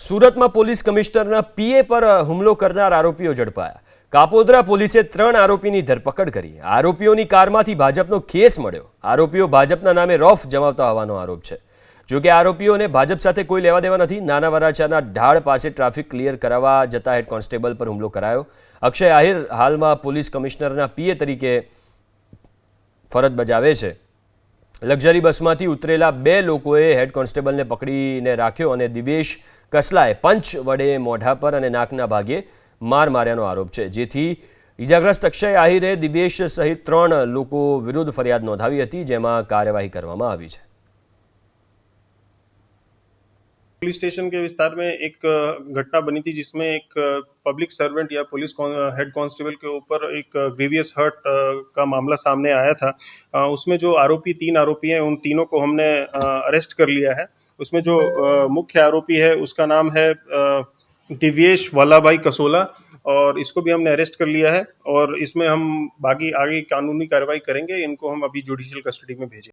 સુરતમાં પોલીસ કમિશનરના પીએ પર હુમલો કરનાર આરોપીઓ ઝડપાયા। કાપોદ્રા પોલીસે 3 આરોપીની ધરપકડ કરી। આરોપીઓની કારમાંથી ભાજપનો ખેસ મળ્યો। આરોપીઓ ભાજપના નામે રોફ જમાવતા હોવાનો આરોપ છે। જો કે આરોપીઓને ભાજપ સાથે કોઈ લેવા દેવા નથી। નાના વરાછાના ઢાળ પાસે ટ્રાફિક ક્લિયર કરાવવા જતા હેડ કોન્સ્ટેબલ પર હુમલો કરાયો। અક્ષય આહિર હાલમાં પોલીસ કમિશનરના પીએ તરીકે ફરજ બજાવે છે। લક્ઝરી બસમાંથી ઉતરેલા 2 લોકોએ હેડ કોન્સ્ટેબલને પકડીને રાખ્યો અને દિવેશ કસલાએ પંચ વડે મોઢા પર અને નાકના ભાગે માર માર્યાનો આરોપ છે, જેથી ઇજાગ્રસ્ત અક્ષય આહિરે દિવેશ સહિત 3 લોકો વિરુદ્ધ ફરિયાદ નોંધાવી હતી, જેમાં કાર્યવાહી કરવામાં આવી છે। पुलिस स्टेशन के विस्तार में एक घटना बनी थी जिसमें एक पब्लिक सर्वेंट या पुलिस हेड कांस्टेबल के ऊपर एक ग्रीवियस हर्ट का मामला सामने आया था। उसमें जो 3 आरोपी हैं उन तीनों को हमने अरेस्ट कर लिया है। उसमें जो मुख्य आरोपी है उसका नाम है दिव्येश वालाभाई कसोला और इसको भी हमने अरेस्ट कर लिया है और इसमें हम बाकी आगे कानूनी कार्रवाई करेंगे। इनको हम अभी जुडिशियल कस्टडी में भेजें।